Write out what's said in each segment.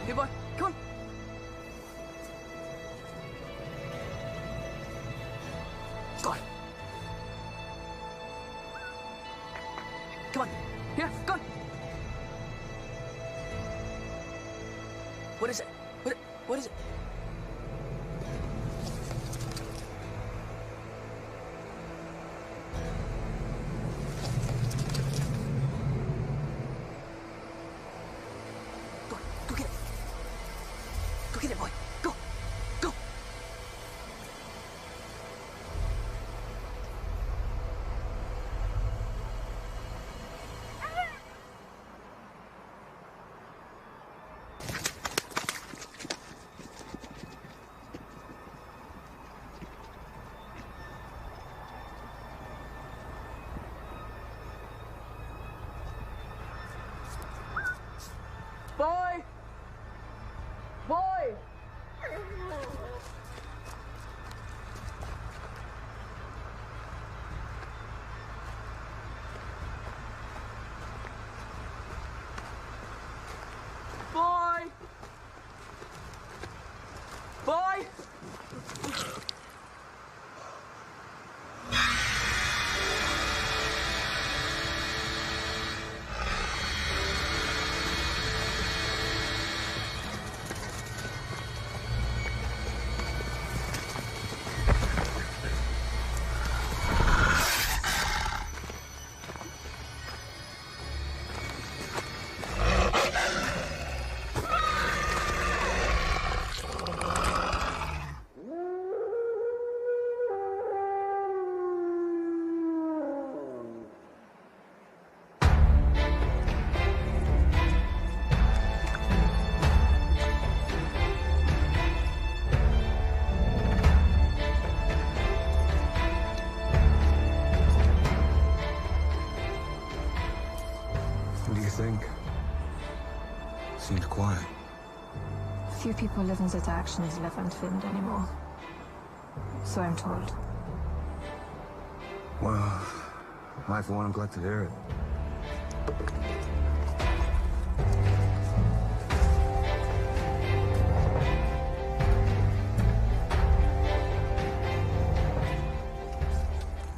Here, boy. Come on. Go on. Come on. Here, go on. What is it? What is it? Go get it. Go get it, boy. Go. Go. Boy! Boy! Boy! Boy! What do you think? Seemed quiet. Few people live in such actions left unfilmed anymore. So I'm told. Well, I for one am glad to hear it.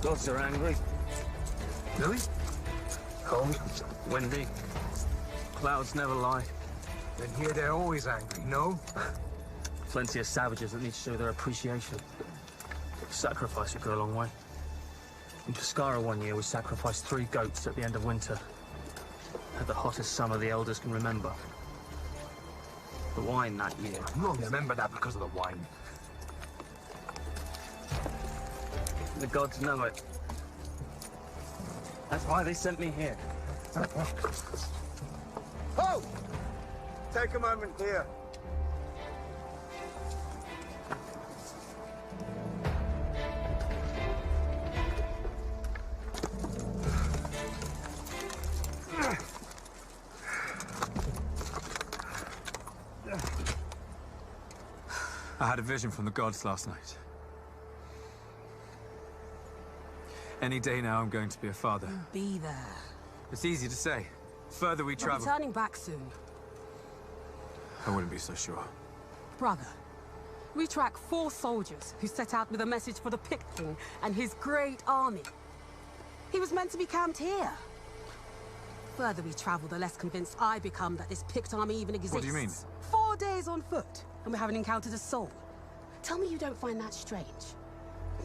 Gods are angry. Really? Cold? Windy. Clouds never lie. Then here they're always angry, no? Plenty of savages that need to show their appreciation. Sacrifice would go a long way. In Pescara one year, we sacrificed 3 goats at the end of winter. Had the hottest summer the elders can remember. The wine that year. You don't remember that because of the wine. The gods know it. That's why they sent me here. Oh! Take a moment here. I had a vision from the gods last night. Any day now, I'm going to be a father. Be there. It's easy to say. Further we I'll be travel, turning back soon. I wouldn't be so sure. Brother, we track 4 soldiers who set out with a message for the Pict King and his great army. He was meant to be camped here. Further we travel, the less convinced I become that this Pict army even exists. What do you mean? 4 days on foot, and we haven't encountered a soul. Tell me you don't find that strange.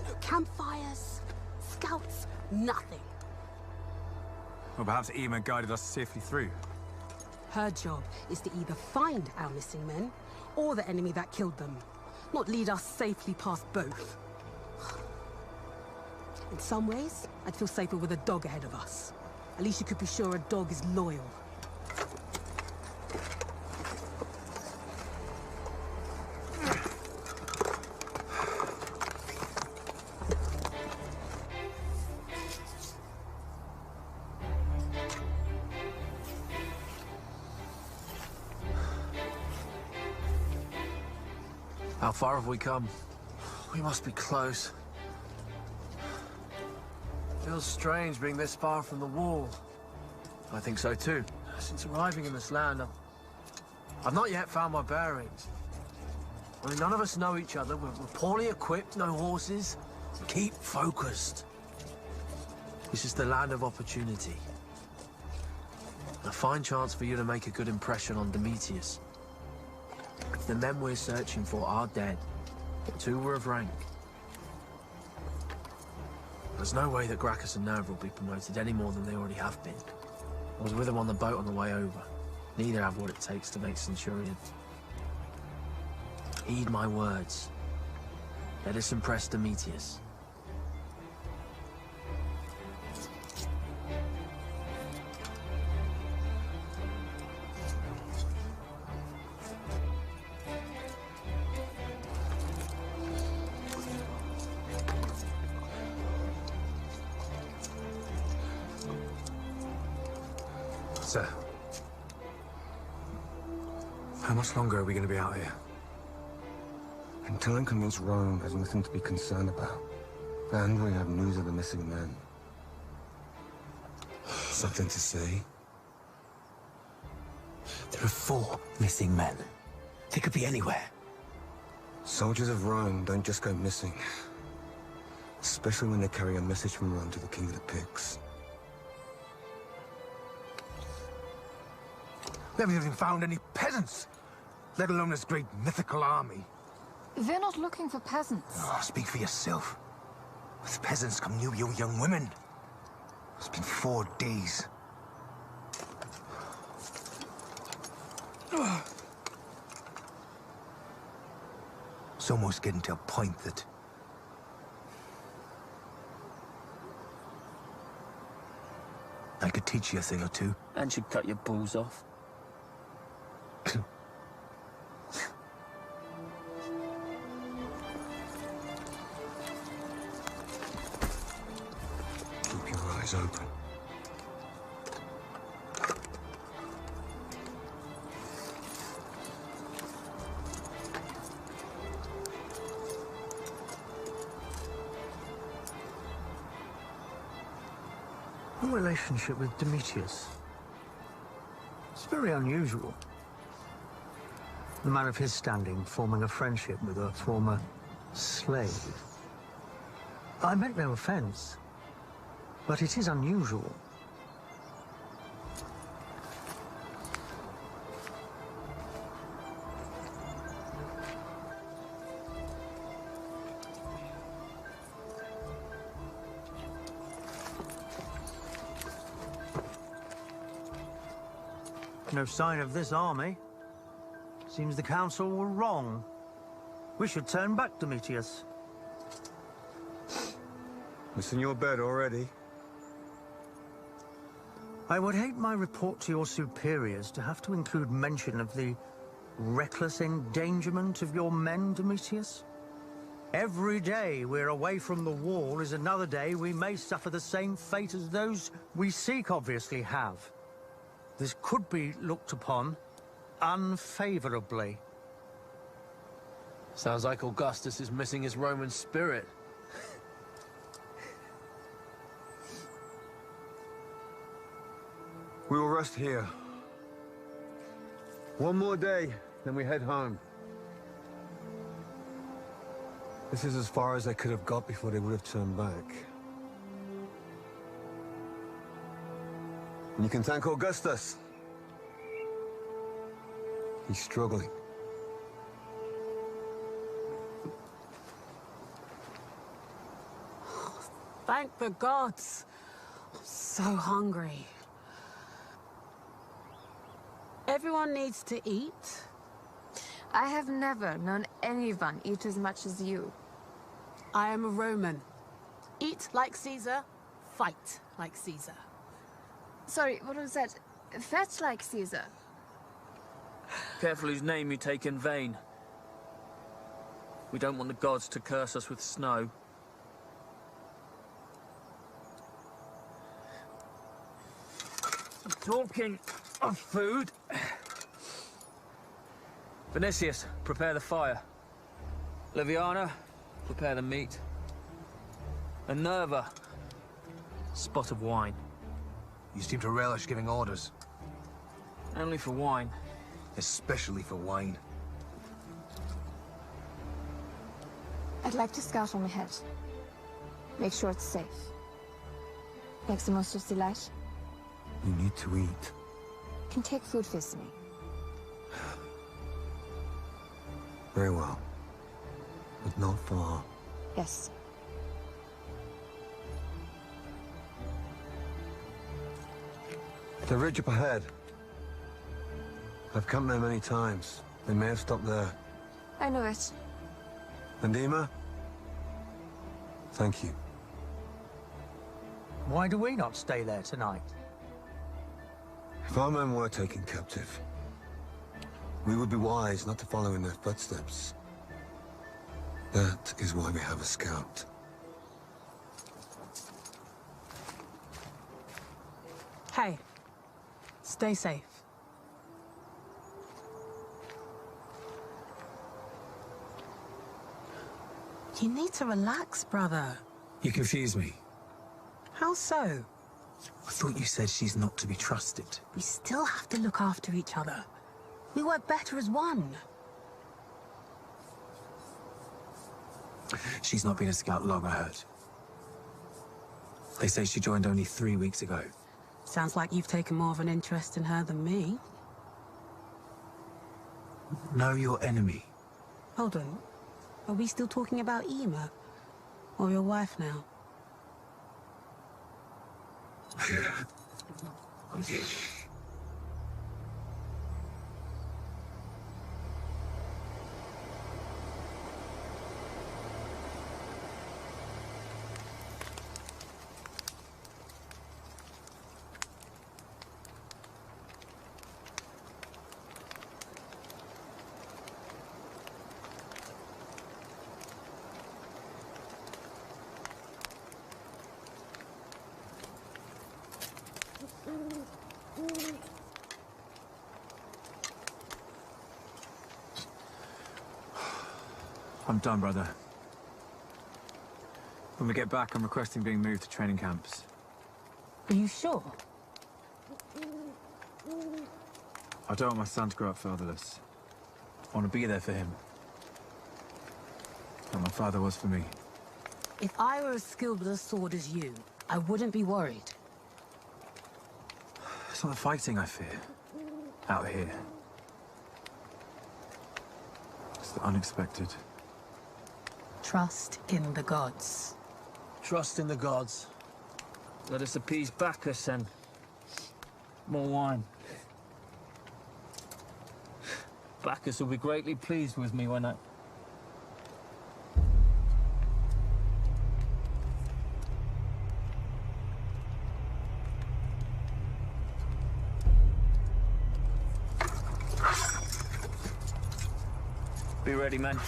No campfires, scouts, nothing. Or perhaps Ema guided us safely through. Her job is to either find our missing men, or the enemy that killed them. Not lead us safely past both. In some ways, I'd feel safer with a dog ahead of us. At least you could be sure a dog is loyal. How far have we come? We must be close. Feels strange being this far from the wall. I think so too. Since arriving in this land, I've not yet found my bearings. I mean, none of us know each other. We're poorly equipped, no horses. Keep focused. This is the land of opportunity. A fine chance for you to make a good impression on Domitius. If the men we're searching for are dead, 2 were of rank. There's no way that Gracchus and Nerva will be promoted any more than they already have been. I was with them on the boat on the way over. Neither have what it takes to make Centurion. Heed my words. Let us impress Domitius. Sir, how much longer are we going to be out here? Until I'm convinced Rome has nothing to be concerned about. And we have news of the missing men. Something to say? There are 4 missing men. They could be anywhere. Soldiers of Rome don't just go missing. Especially when they carry a message from Rome to the King of the Pigs. We haven't even found any peasants, let alone this great mythical army. They're not looking for peasants. Oh, speak for yourself. With peasants come new young women. It's been 4 days. It's almost getting to a point that... I could teach you a thing or two. And you'd cut your balls off. Keep your eyes open. Your relationship with Domitius. It's very unusual. A man of his standing forming a friendship with a former slave. I meant no offense, but it is unusual. No sign of this army. Seems the council were wrong. We should turn back, Domitius. It's in your bed already. I would hate my report to your superiors to have to include mention of the reckless endangerment of your men, Domitius. Every day we're away from the wall is another day we may suffer the same fate as those we seek obviously have. This could be looked upon unfavorably. Sounds like Augustus is missing his Roman spirit. We will rest here. One more day, then we head home. This is as far as they could have got before they would have turned back. And you can thank Augustus. He's struggling. Thank the gods. I'm so hungry. Everyone needs to eat. I have never known anyone eat as much as you. I am a Roman. Eat like Caesar, fight like Caesar. Sorry, what was that? Fetch like Caesar. Careful whose name you take in vain. We don't want the gods to curse us with snow. Talking of food... Vinicius, prepare the fire. Liviana, prepare the meat. And Nerva, spot of wine. You seem to relish giving orders. Only for wine. especially for wine. I'd like to scout on ahead. Make sure it's safe. Makes the most of the light. You need to eat. Can take food with me. Very well. But not far. Yes. The ridge up ahead. I've come there many times. They may have stopped there. I know it. And Ema? Thank you. Why do we not stay there tonight? If our men were taken captive, we would be wise not to follow in their footsteps. That is why we have a scout. Hey, stay safe. You need to relax, brother. You confuse me. How so? I thought you said she's not to be trusted. We still have to look after each other. We work better as one. She's not been a scout long, I heard. They say she joined only 3 weeks ago. Sounds like you've taken more of an interest in her than me. Know your enemy. Hold on. Are we still talking about Ema? Or your wife now? I'm done, brother. When we get back, I'm requesting being moved to training camps. Are you sure? I don't want my son to grow up fatherless. I want to be there for him. Like my father was for me. If I were as skilled with a sword as you, I wouldn't be worried. It's not the fighting I fear. Out here. It's the unexpected. Trust in the gods. Trust in the gods. Let us appease Bacchus and more wine. Bacchus will be greatly pleased with me when I... Be ready, men.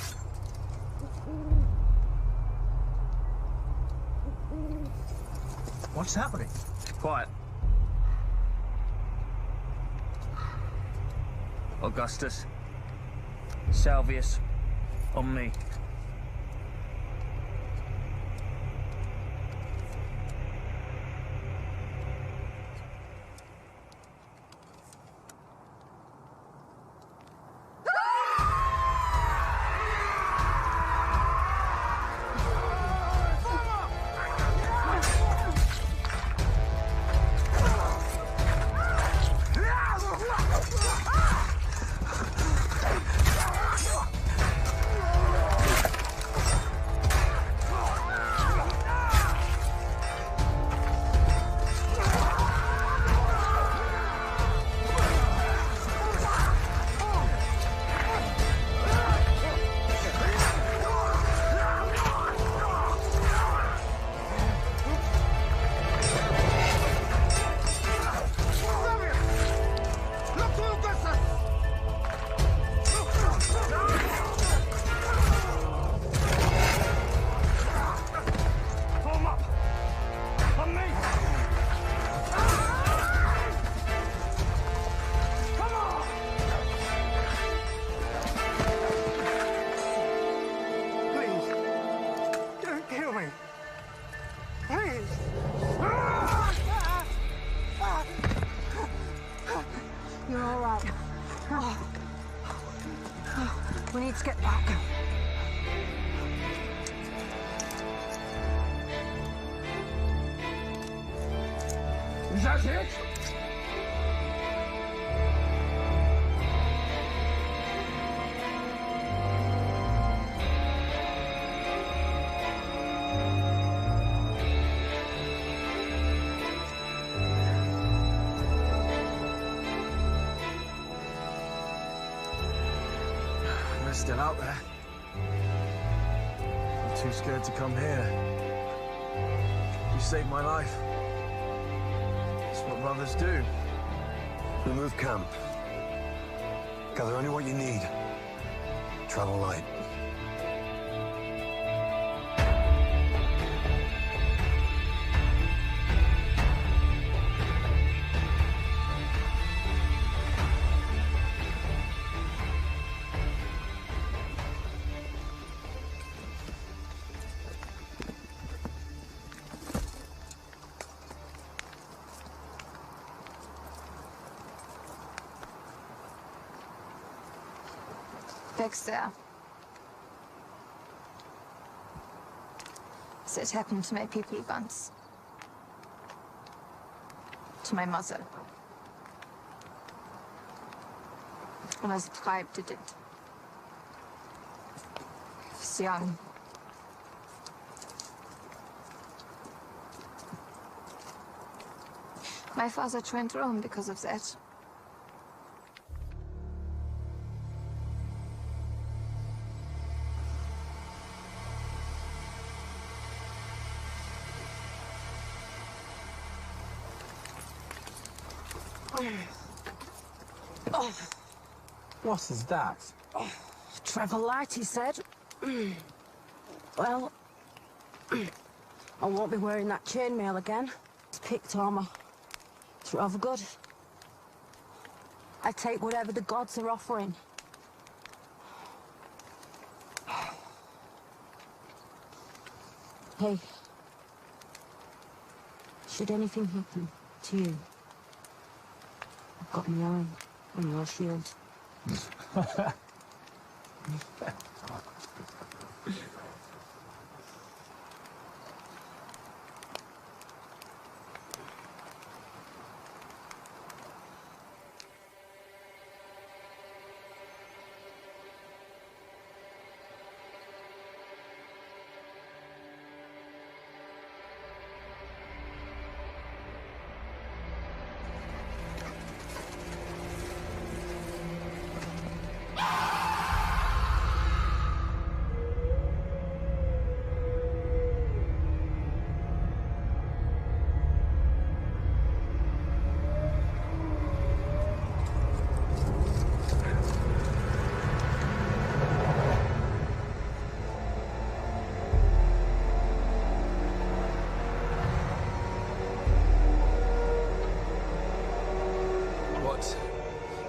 What's happening? Quiet. Augustus. Salvius. On me. You're all right. We need to get back. Is that it? They're still out there. I'm too scared to come here. You saved my life. It's what brothers do. Remove camp. Gather only what you need. Travel light. Beck's there. So it happened to my people once. To my mother. When I was a tribe did it. I was young. My father joined Rome because of that. What is that? Travel light, he said. Well, I won't be wearing that chainmail again. It's picked armor. It's rather good. I take whatever the gods are offering. Hey, should anything happen to you, I've got my eye on your shield.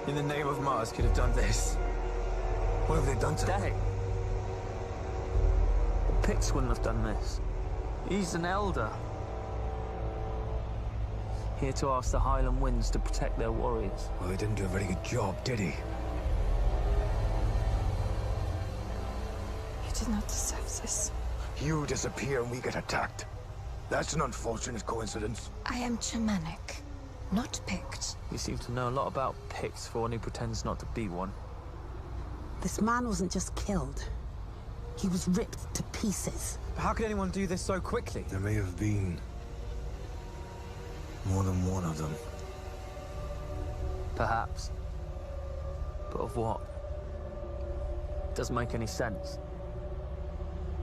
In the name of Mars, could have done this. What have they done to Day. him? Picts wouldn't have done this. He's an elder. Here to ask the Highland Winds to protect their warriors. Well, he didn't do a very good job, did he? You did not deserve this. You disappear and we get attacked. That's an unfortunate coincidence. I am Germanic, not Pict. You seem to know a lot about Picts for one who pretends not to be one. This man wasn't just killed. He was ripped to pieces. How could anyone do this so quickly? There may have been more than one of them. Perhaps. But of what? Doesn't make any sense.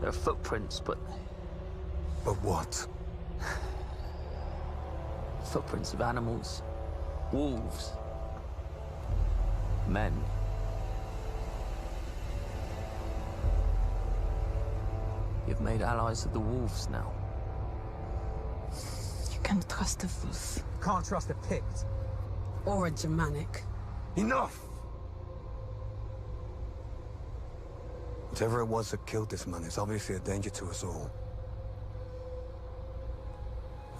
There are footprints, but... But what? Footprints of animals. Wolves. Men. You've made allies of the wolves now. You can trust the wolf. Can't trust a Pict. Or a Germanic. Enough! Whatever it was that killed this man is obviously a danger to us all.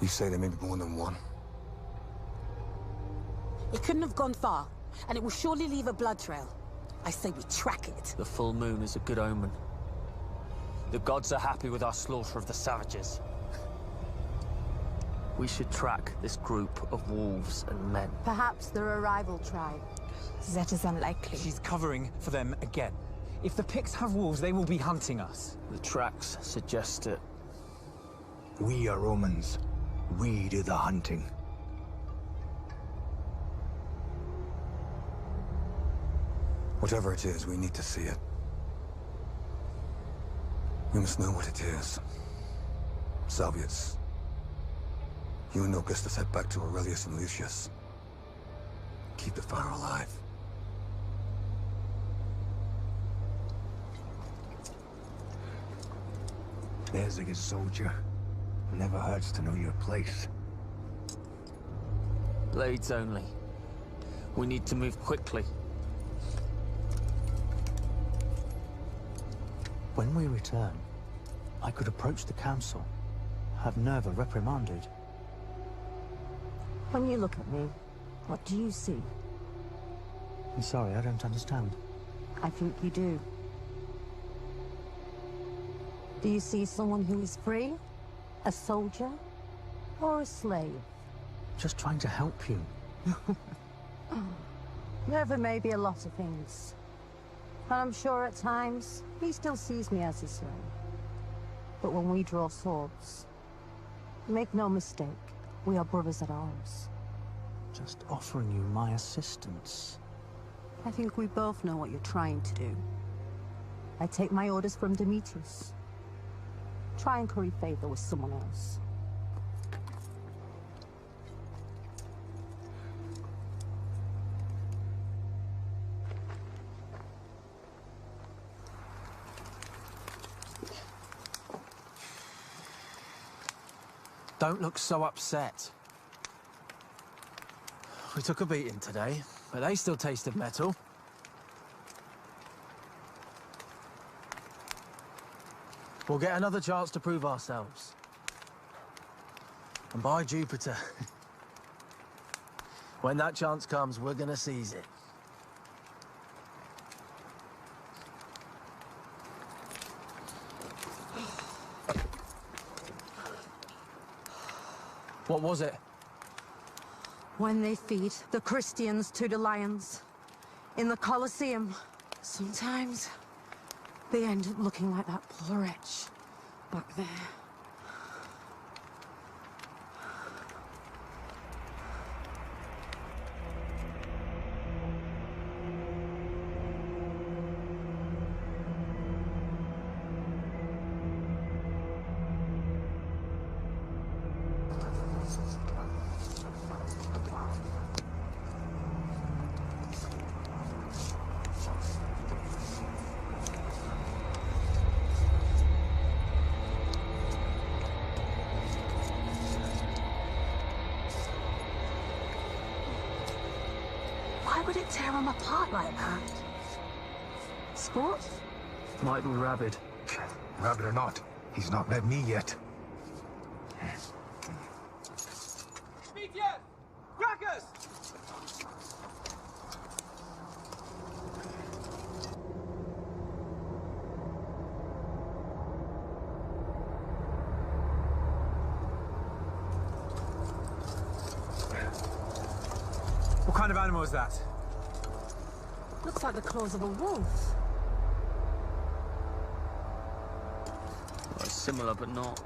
You say there may be more than one? He couldn't have gone far. and it will surely leave a blood trail. I say we track it. The full moon is a good omen. The gods are happy with our slaughter of the savages. We should track this group of wolves and men. Perhaps they're a rival tribe. That is unlikely. She's covering for them again. If the Picts have wolves, they will be hunting us. The tracks suggest it. We are Romans. We do the hunting. Whatever it is, we need to see it. We must know what it is. Salvius. You and Augustus head back to Aurelius and Lucius. Keep the fire alive. There's a good soldier. Never hurts to know your place. Blades only. We need to move quickly. When we return, I could approach the council, have Nerva reprimanded. When you look at me, what do you see? I'm sorry, I don't understand. I think you do. Do you see someone who is free? A soldier? Or a slave? Just trying to help you. Nerva may be a lot of things. And I'm sure at times, he still sees me as his slave. But when we draw swords, make no mistake, we are brothers at arms. Just offering you my assistance. I think we both know what you're trying to do. I take my orders from Demetrius. Try and curry favor with someone else. Don't look so upset. We took a beating today, but they still tasted metal. We'll get another chance to prove ourselves. And by Jupiter, when that chance comes, we're gonna seize it. What was it? When they feed the Christians to the lions in the Colosseum, sometimes they end up looking like that poor wretch back there. Why would it tear him apart like that? Sport? Might be rabid. Rabid or not, he's not met me yet. What kind of animal is that? Looks like the claws of a wolf. Well, similar, but not.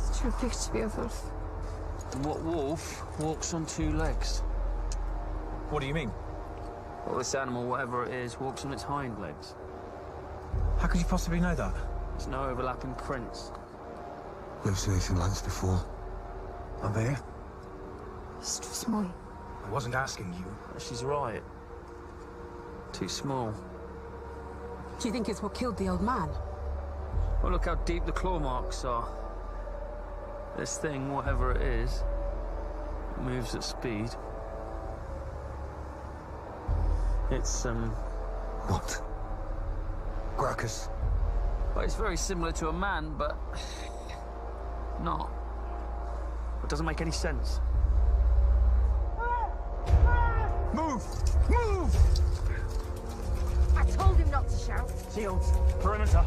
It's too big to be a wolf. And what wolf walks on two legs? What do you mean? Well, this animal, whatever it is, walks on its hind legs. How could you possibly know that? There's no overlapping prints. Never seen anything like this before. Are there? It's too small. I wasn't asking you. She's right. Too small. Do you think it's what killed the old man? Well, look how deep the claw marks are. This thing, whatever it is, moves at speed. It's, What? Gracchus? well, it's very similar to a man, but not. It doesn't make any sense. Move! Move! I told him not to shout. Shields, perimeter.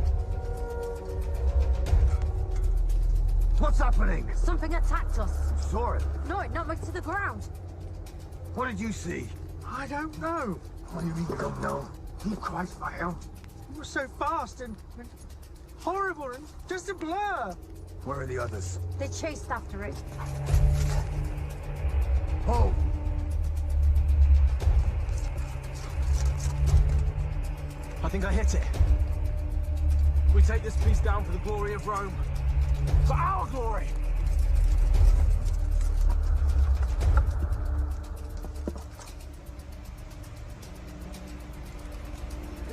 What's happening? Something attacked us. Saw it. No, it knocked me to the ground. What did you see? I don't know. What do you mean you don't know? He cries for help. It was so fast and horrible and just a blur. Where are the others? They chased after it. Oh! I think I hit it. We take this piece down for the glory of Rome. For our glory!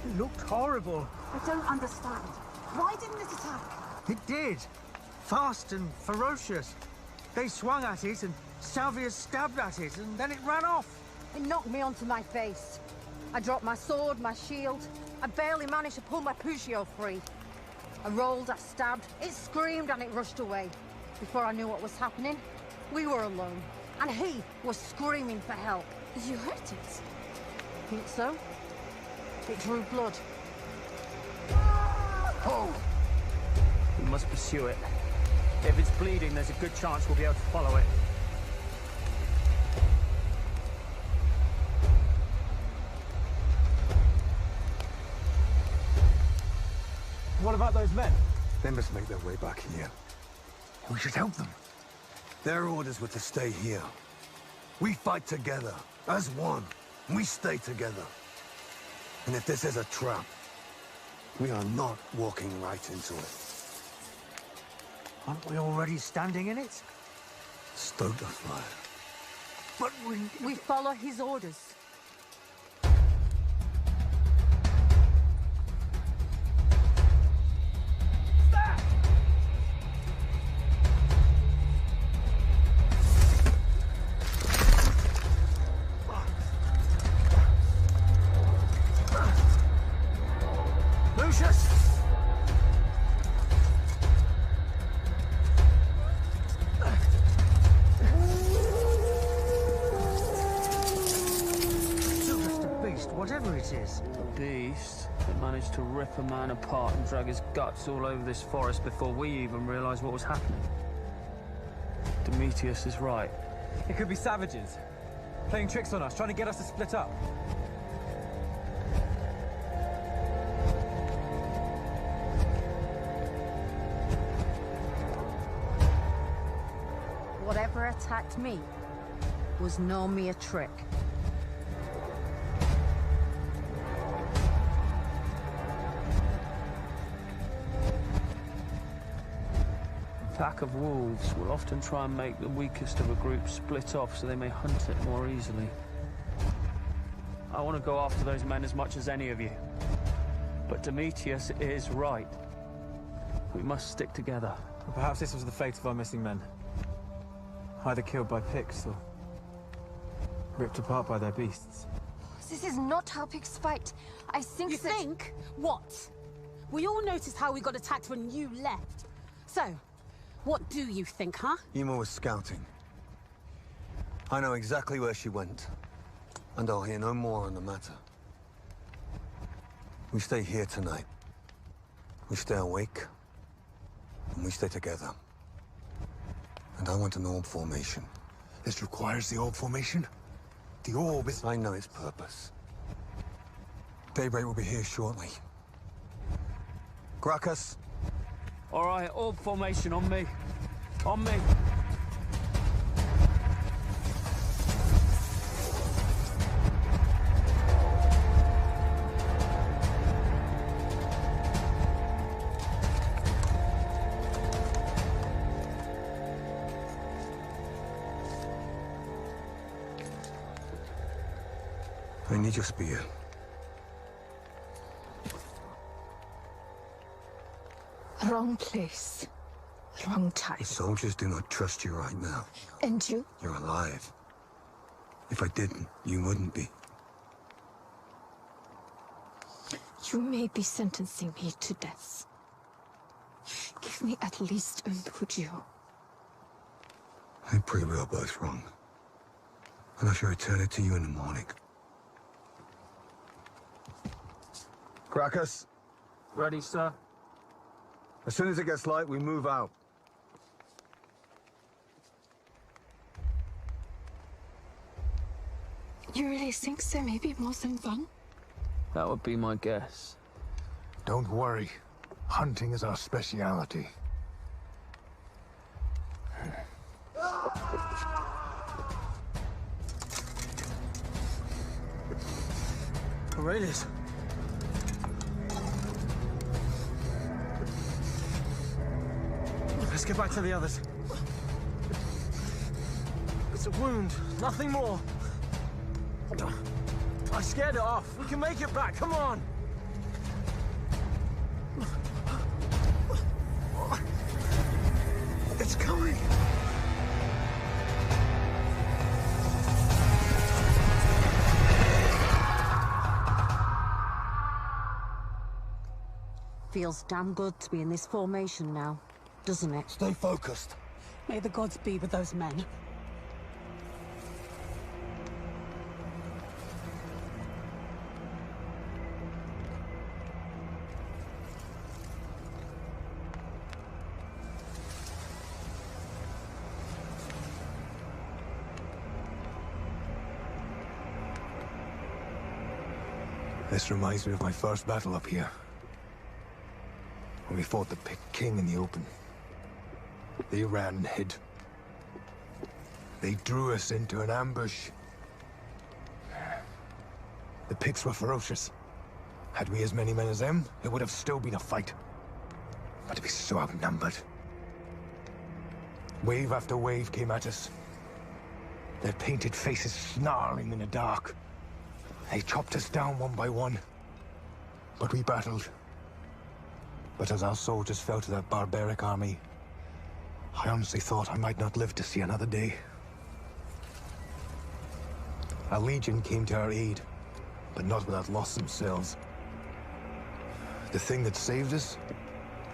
It looked horrible. I don't understand. Why didn't it attack? It did. Fast and ferocious. They swung at it and Salvius stabbed at it and then it ran off. It knocked me onto my face. I dropped my sword, my shield. I barely managed to pull my Puccio free. I rolled, I stabbed, it screamed and it rushed away. Before I knew what was happening, we were alone. And he was screaming for help. You hurt it? Think so? It drew blood. Oh! We must pursue it. If it's bleeding, there's a good chance we'll be able to follow it. What about those men? They must make their way back here. We should help them. Their orders were to stay here. We fight together, as one. We stay together. And if this is a trap, we are not walking right into it. Aren't we already standing in it? Stoke the fire. But We follow his orders. Lucius! Just a beast, whatever it is. A beast that managed to rip a man apart and drag his guts all over this forest before we even realized what was happening. Demetrius is right. It could be savages. Playing tricks on us, trying to get us to split up. Whatever attacked me was no mere trick. A pack of wolves will often try and make the weakest of a group split off so they may hunt it more easily. I want to go after those men as much as any of you. But Demetrius is right. We must stick together. Perhaps this was the fate of our missing men. Either killed by Picts or ripped apart by their beasts. This is not how pigs fight. I think You that... think? What? We all noticed how we got attacked when you left. So, what do you think, huh? Ema was scouting. I know exactly where she went. And I'll hear no more on the matter. We stay here tonight. We stay awake. And we stay together. And I want an orb formation. This requires the orb formation? The orb is... I know its purpose. Daybreak will be here shortly. Gracchus? All right, orb formation on me. On me. I need your spear. Wrong place. Wrong time. The soldiers do not trust you right now. And you? You're alive. If I didn't, you wouldn't be. You may be sentencing me to death. Give me at least a Puccio. I pray we are both wrong. And I shall return it to you in the morning. Crackus, Ready, sir? as soon as it gets light, we move out. You really think there may be more than one? That would be my guess. Don't worry. Hunting is our speciality. Aurelius. Let's get back to the others. It's a wound, nothing more. I scared it off. We can make it back, come on! It's coming! Feels damn good to be in this formation now, doesn't it? Stay focused. May the gods be with those men. This reminds me of my first battle up here. When we fought the Pict King in the open. They ran and hid. They drew us into an ambush. The Picts were ferocious. Had we as many men as them, it would have still been a fight. But to be so outnumbered. Wave after wave came at us. Their painted faces snarling in the dark. They chopped us down one by one. But we battled. But as our soldiers fell to that barbaric army, I honestly thought I might not live to see another day. A legion came to our aid, but not without loss themselves. The thing that saved us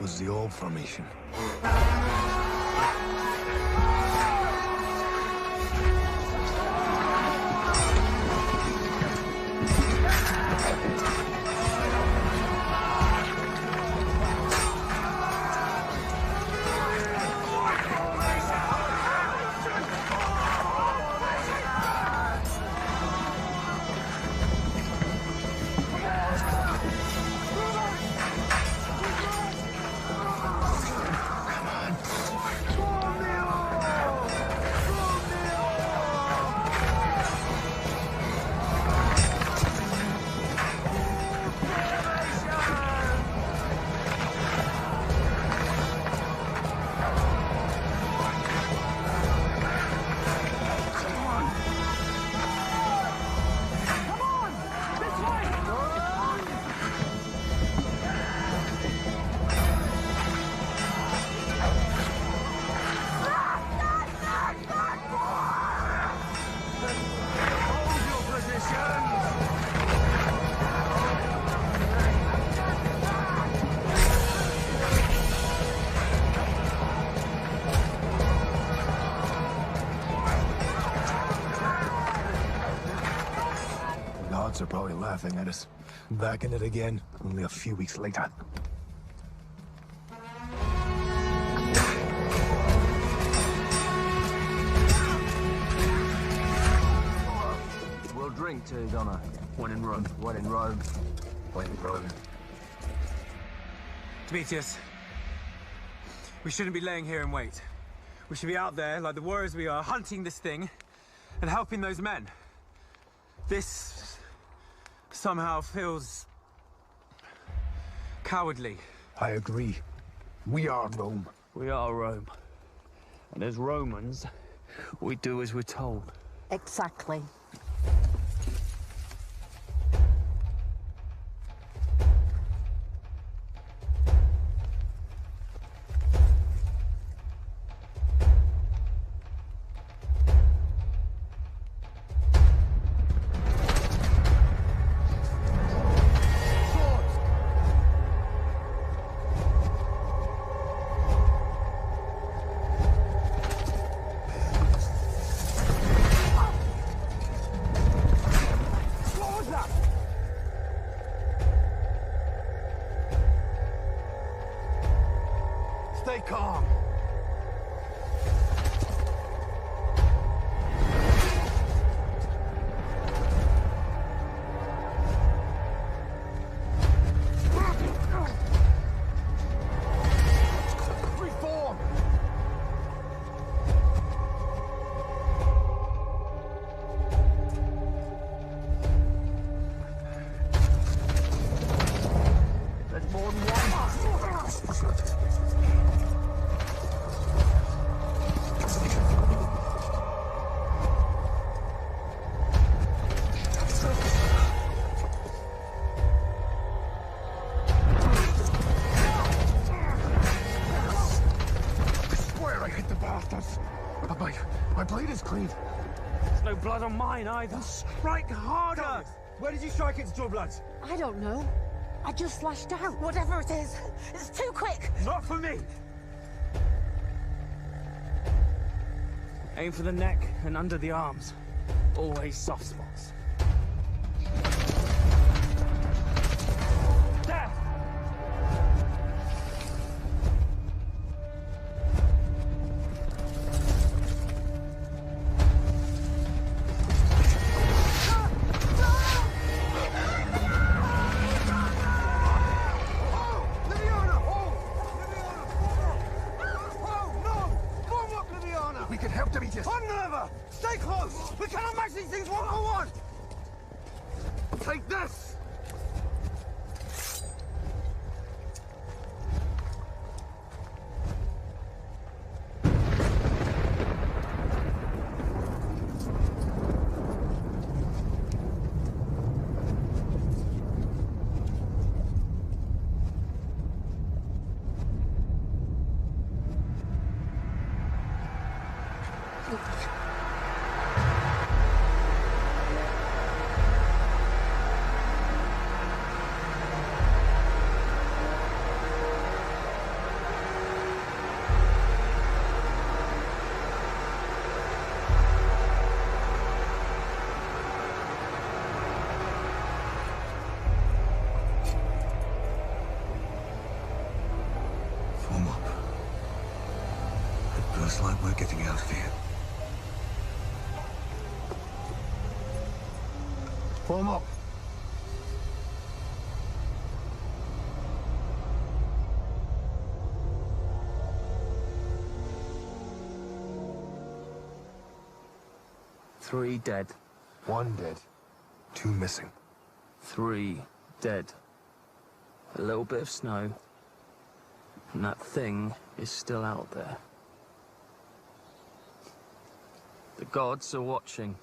was the orb formation. Are probably laughing at us. Back in it again, only a few weeks later. We'll drink to his honor. When in Rome. When in Rome. When in Rome. Demetrius, we shouldn't be laying here in wait. We should be out there, like the warriors we are, hunting this thing and helping those men. This somehow feels cowardly. I agree. We are Rome. We are Rome. And as Romans, we do as we're told. Exactly. Stay calm. Reform! There's more than I swear I hit the bastards. But my blade is clean. There's no blood on mine either. Strike harder! Where did you strike it to draw blood? I don't know. I just slashed out. Whatever it is, it's too quick. Not for me! Aim for the neck and under the arms. Always soft spots. There! We can help Demetrius. Unnever! Stay close! We cannot match these things 1-on-1! Take this! Form up. It feels like we're getting out of here. Form up. Three dead. 1 dead. 2 missing. 3 dead. A little bit of snow. And that thing is still out there. The gods are watching.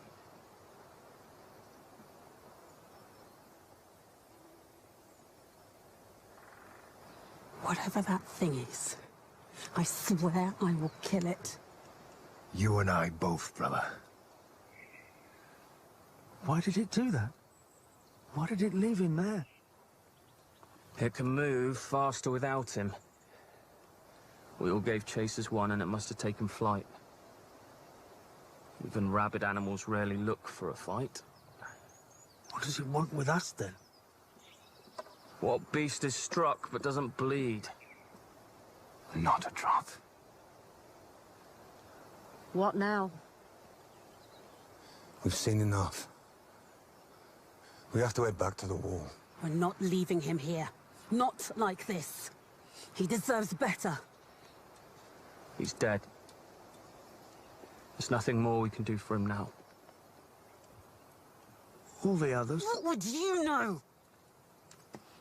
Whatever that thing is, I swear I will kill it. You and I both, brother. Why did it do that? Why did it leave him there? It can move faster without him. We all gave chase as one, and it must have taken flight. Even rabid animals rarely look for a fight. What does it want with us, then? What beast is struck but doesn't bleed? Not a drop. What now? We've seen enough. We have to head back to the wall. We're not leaving him here. Not like this. He deserves better. He's dead. There's nothing more we can do for him now. All the others? What would you know?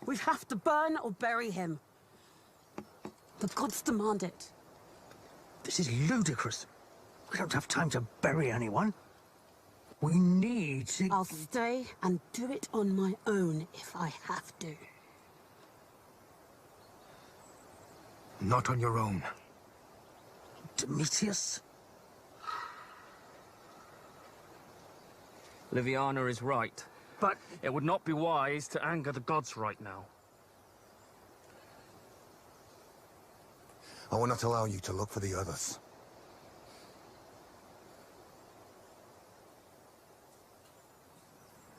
We have to burn or bury him. The gods demand it. This is ludicrous. We don't have time to bury anyone. We need to... I'll stay and do it on my own if I have to. Not on your own. Demetrius? Liviana is right. But... It would not be wise to anger the gods right now. I will not allow you to look for the others.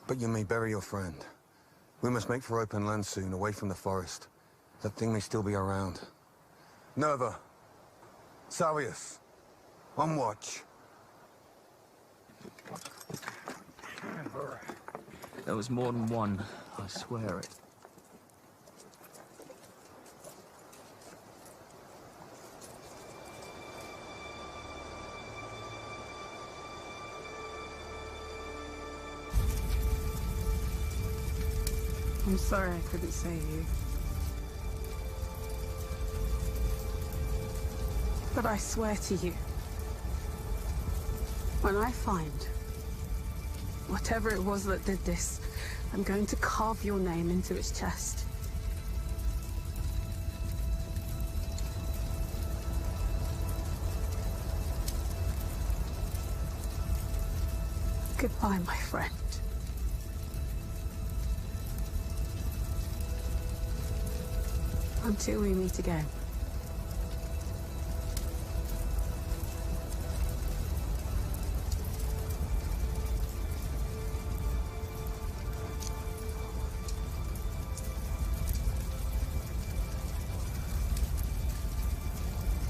But you may bury your friend. We must make for open land soon, away from the forest. That thing may still be around. Nerva, Savius, on watch. There was more than one, I swear it. I'm sorry I couldn't save you. But I swear to you, when I find whatever it was that did this, I'm going to carve your name into its chest. Goodbye, my friend. Until we meet again.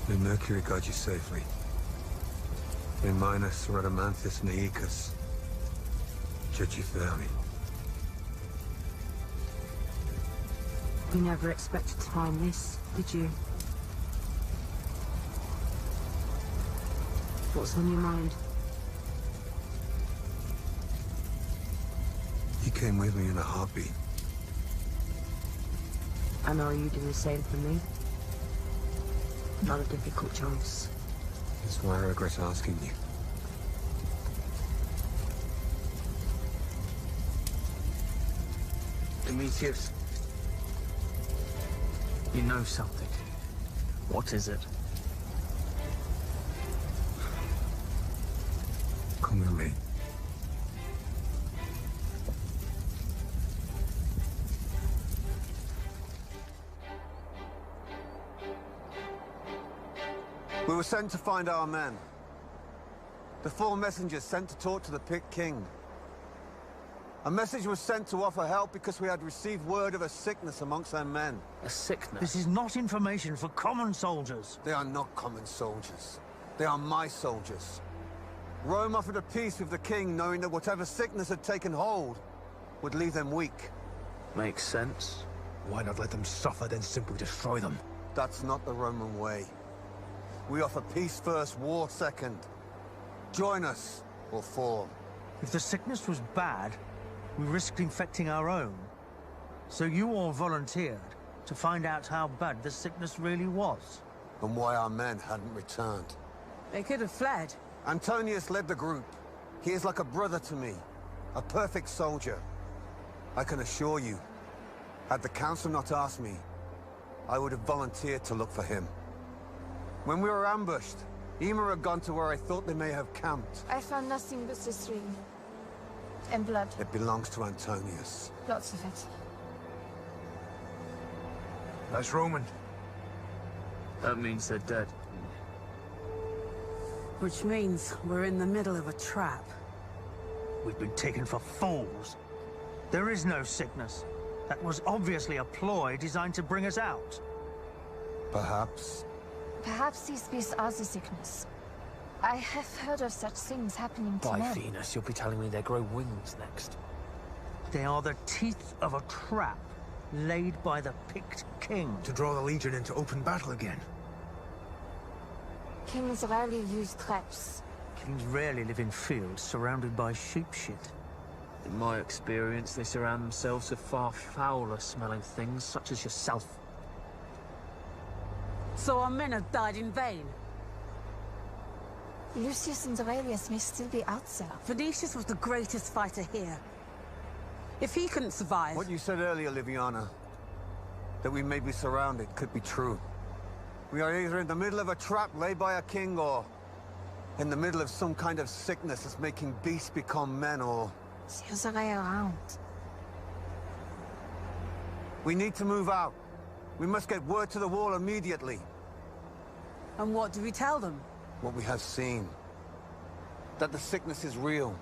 May Mercury guide you safely. May Minos, Rhadamanthus, Naicus judge you fairly. You never expected to find this, did you? What's on your mind? You came with me in a heartbeat. And are you doing the same for me? Not a difficult choice. That's why I regret asking you. Demetrius, you know something. What is it? Come with me. We were sent to find our men. The 4 messengers sent to talk to the Pict King. A message was sent to offer help because we had received word of a sickness amongst their men. A sickness? This is not information for common soldiers. They are not common soldiers. They are my soldiers. Rome offered a peace with the king, knowing that whatever sickness had taken hold would leave them weak. Makes sense. Why not let them suffer, then simply destroy them? That's not the Roman way. We offer peace first, war second. Join us, or fall. If the sickness was bad, we risked infecting our own. So you all volunteered to find out how bad the sickness really was. And why our men hadn't returned. They could have fled. Antonius led the group. He is like a brother to me. A perfect soldier. I can assure you, had the council not asked me, I would have volunteered to look for him. When we were ambushed, Ymir had gone to where I thought they may have camped. I found nothing but this ring. And blood. It belongs to Antonius. Lots of it. That's Roman. That means they're dead. Which means we're in the middle of a trap. We've been taken for fools. There is no sickness. That was obviously a ploy designed to bring us out. Perhaps. Perhaps these beasts are the sickness. I have heard of such things happening to By men. Venus, you'll be telling me they grow wings next. They are the teeth of a trap laid by the Pict King. To draw the Legion into open battle again. Kings rarely use traps. Kings rarely live in fields surrounded by sheep shit. In my experience, they surround themselves with far fouler-smelling things, such as yourself. So our men have died in vain. Lucius and Aurelius may still be out there. Venetius was the greatest fighter here. If he couldn't survive... What you said earlier, Liviana, that we may be surrounded, could be true. We are either in the middle of a trap laid by a king, or in the middle of some kind of sickness that's making beasts become men, or... There's a way around. We need to move out. We must get word to the wall immediately. And what do we tell them? What we have seen. That the sickness is real.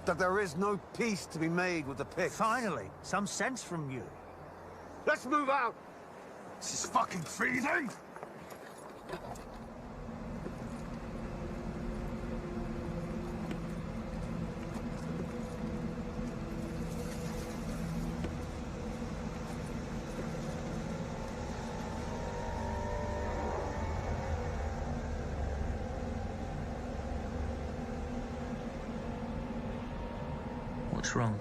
That there is no peace to be made with the Picts. Finally, some sense from you. Let's move out! This is fucking freezing! What's wrong?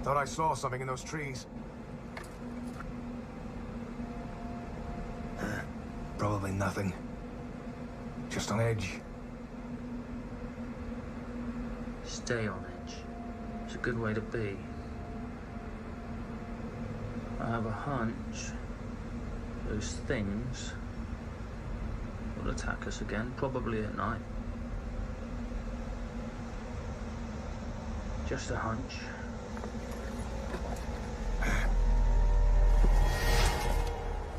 Thought I saw something in those trees. Probably nothing. Just on edge. Stay on edge. It's a good way to be. I have a hunch those things will attack us again, probably at night. Just a hunch.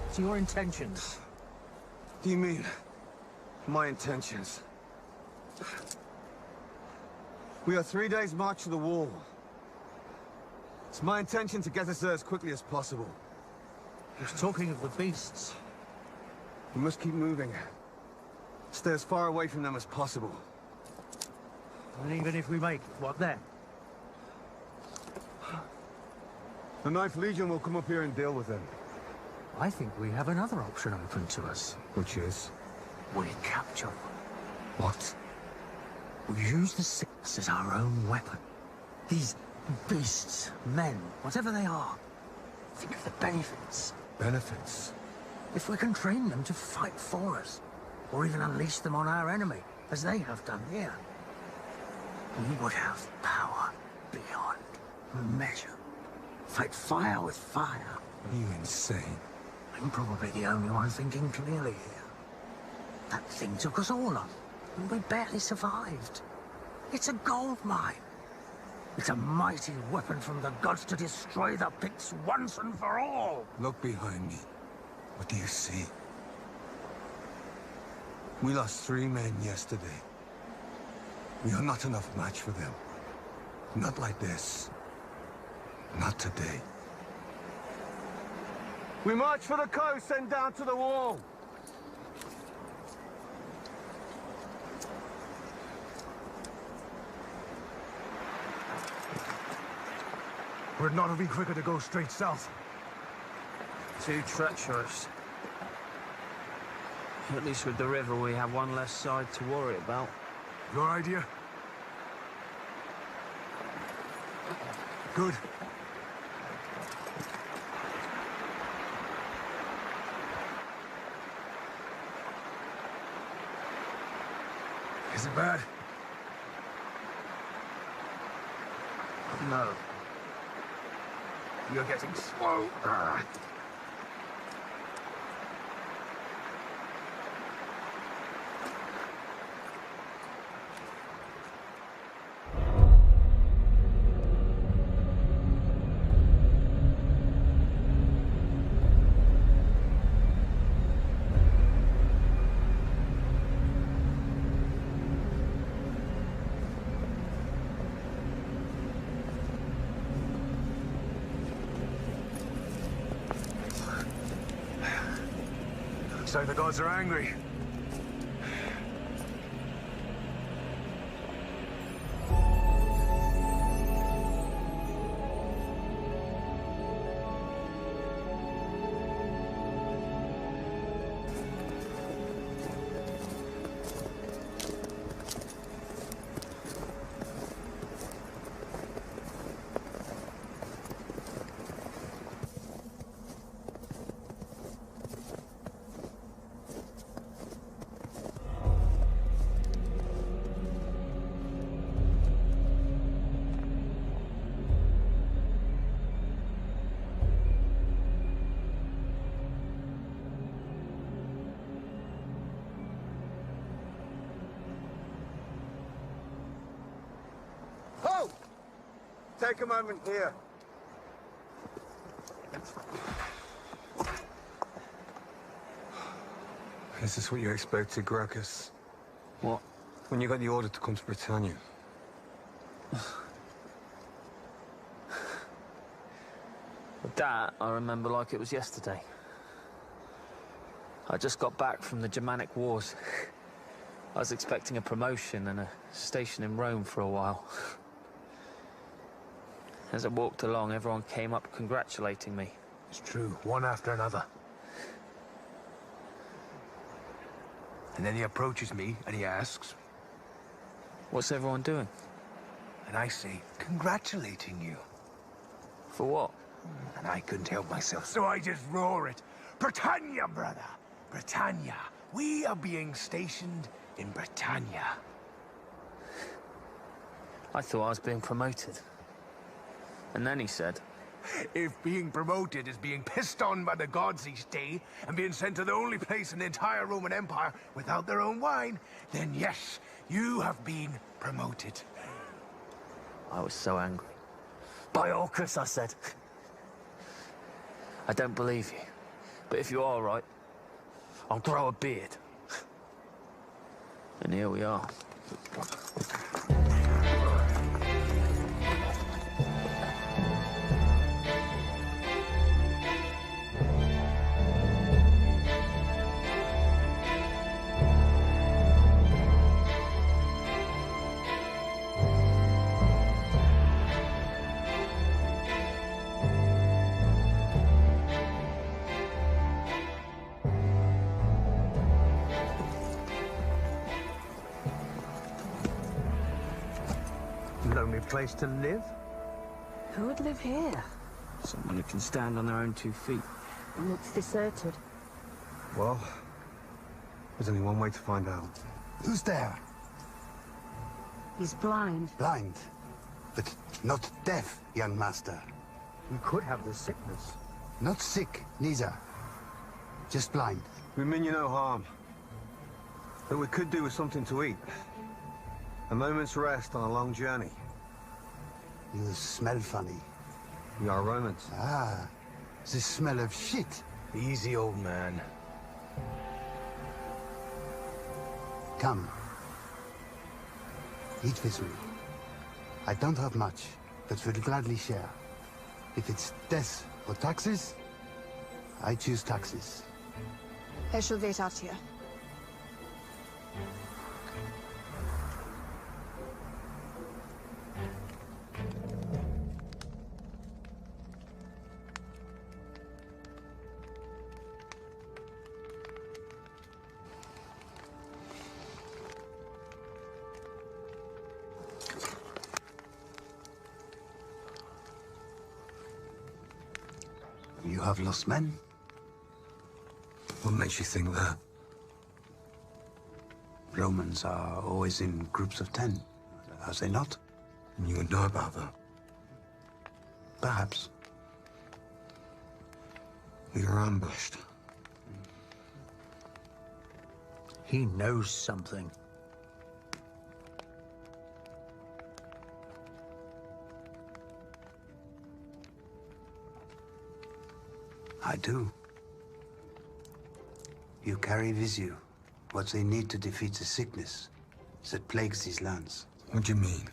What's your intentions? Do you mean my intentions? We are 3 days' march to the wall. It's my intention to get us there as quickly as possible. I was talking of the beasts. We must keep moving. Stay as far away from them as possible. And even if we make it, what then? The 9th Legion will come up here and deal with them. I think we have another option open to us. Which is? We capture them. What? We use the Six as our own weapon. These beasts, men, whatever they are. Think of the benefits. Benefits? If we can train them to fight for us, or even unleash them on our enemy, as they have done here, we would have power beyond measure. Fight fire with fire. Are you insane? I'm probably the only one thinking clearly here. That thing took us all on, and we barely survived. It's a gold mine. It's a mighty weapon from the gods to destroy the Picts once and for all. Look behind me. What do you see? We lost 3 men yesterday. We are not enough match for them. Not like this. Not today. We march for the coast and down to the wall. Would it not have been quicker to go straight south? Too treacherous. At least with the river, we have one less side to worry about. Your idea? Good. Is it bad? No. You're getting slow. Looks like the gods are angry. Ho! Take a moment here. Is this what you expected, Gracchus? What? When you got the order to come to Britannia? That I remember like it was yesterday. I just got back from the Germanic Wars. I was expecting a promotion and a station in Rome for a while. As I walked along, everyone came up congratulating me. It's true, one after another. And then he approaches me and he asks, What's everyone doing? and I say congratulating you. For what? And I couldn't help myself, so I just roar it. Britannia, brother! Britannia! We are being stationed in Britannia. I thought I was being promoted. And then he said, If being promoted is being pissed on by the gods each day and being sent to the only place in the entire Roman Empire without their own wine, then yes, you have been promoted. I was so angry. By Orcus, I said. I don't believe you. But if you are right, I'll grow a beard. And here we are. Lonely place to live? Who would live here? Someone who can stand on their own 2 feet. Looks deserted. Well, there's only one way to find out. Who's there? He's blind. Blind, but not deaf, young master. You could have the sickness. Not sick, neither. Just blind. We mean you no harm. But we could do with something to eat. A moment's rest on a long journey. You smell funny. We are Romans. Ah, the smell of shit. Easy, old man. Come. Eat with me. I don't have much, but will gladly share. If it's death or taxes, I choose taxes. I shall wait out here. You have lost men? What makes you think that? Romans are always in groups of 10, are they not? And you would know about that. Perhaps. We were ambushed. He knows something. I do. You carry with you what they need to defeat the sickness that plagues these lands. What do you mean?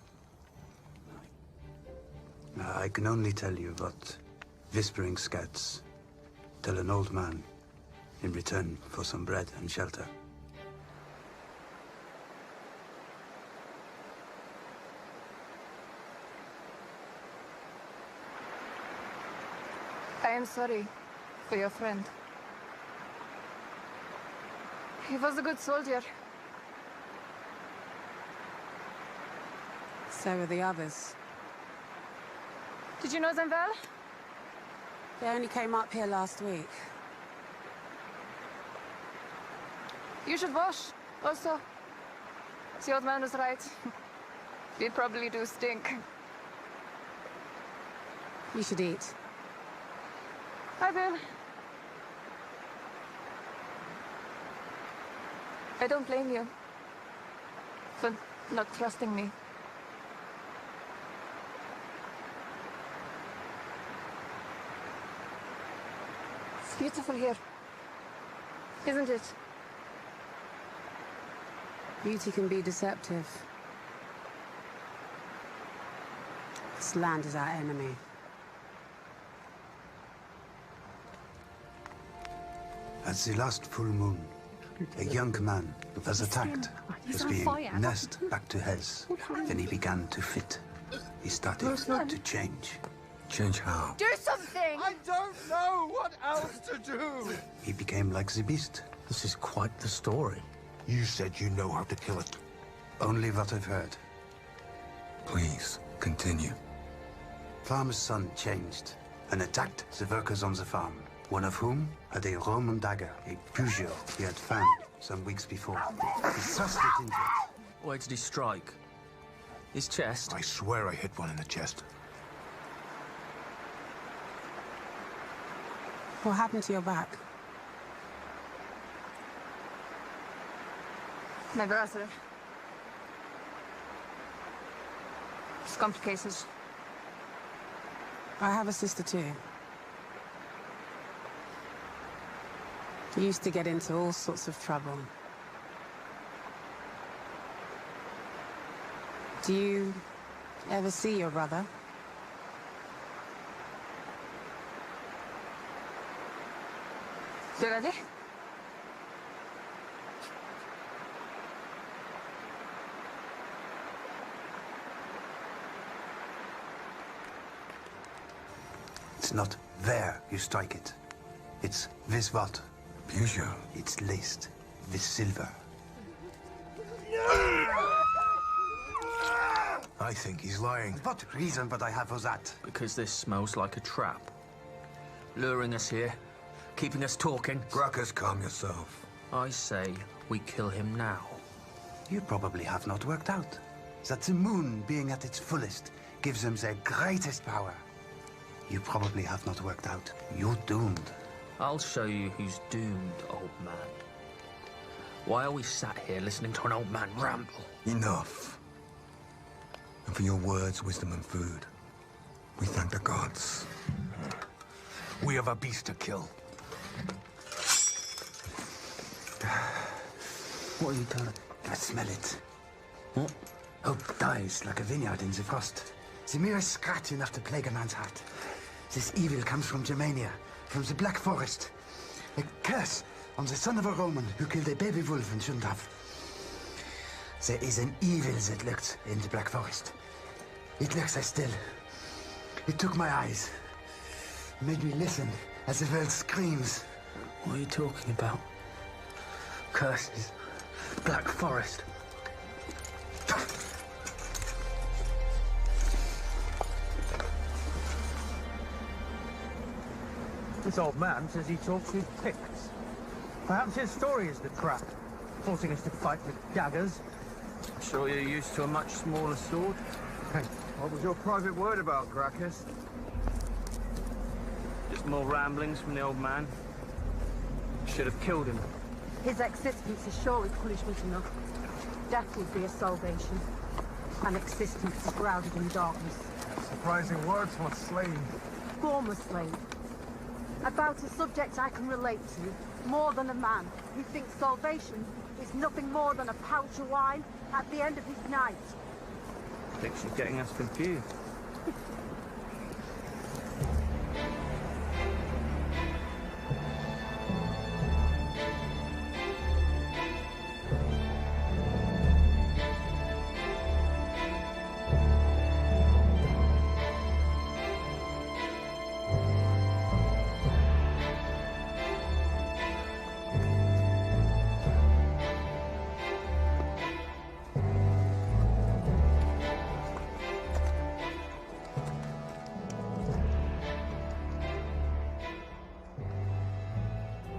I can only tell you what whispering scats tell an old man in return for some bread and shelter. I am sorry for your friend. He was a good soldier. So are the others. Did you know them well? They only came up here last week. You should wash, also. The old man was right. We probably do stink. You should eat. I will. I don't blame you for not trusting me. It's beautiful here, isn't it? Beauty can be deceptive. This land is our enemy. At the last full moon, a young man was attacked, was being nursed back to health. Then he began to fit. He started to change. Change how? Do something! I don't know what else to do! He became like the beast. This is quite the story. You said you know how to kill it. Only what I've heard. Please. Continue. Farmer's son changed and attacked the workers on the farm, one of whom had a Roman dagger, a Peugeot he had found some weeks before. He thrust it into it. Where did he strike? His chest? I swear I hit one in the chest. What happened to your back? My brother. It's complicated. I have a sister too. He used to get into all sorts of trouble. Do you ever see your brother? You ready? It's not where you strike it. It's with what? Peugeot. It's laced with silver. I think he's lying. What reason would I have for that? Because this smells like a trap. Luring us here, keeping us talking. Gracchus, calm yourself. I say we kill him now. You probably have not worked out that the moon, being at its fullest, gives them their greatest power. You probably have not worked out. You're doomed. I'll show you who's doomed, old man. Why are we sat here listening to an old man ramble? Enough. And for your words, wisdom, and food, we thank the gods. We have a beast to kill. What are you doing? I smell it. What? Hope dies like a vineyard in the frost. The merest scratch enough to plague a man's heart. This evil comes from Germania, from the Black Forest. A curse on the son of a Roman who killed a baby wolf and shouldn't have. There is an evil that lurks in the Black Forest. It lurks there still. It took my eyes, made me listen as the world screams. What are you talking about? Curses. Black Forest. This old man says he talks with Picts. Perhaps his story is the trap, forcing us to fight with daggers. Sure you're used to a much smaller sword? What was your private word about, Gracchus? Just more ramblings from the old man. Should have killed him. His existence is surely punishment enough. Death would be a salvation. An existence shrouded in darkness. Surprising words for slain. Former slave. About a subject I can relate to, more than a man who thinks salvation is nothing more than a pouch of wine at the end of his night. Think she's getting us confused.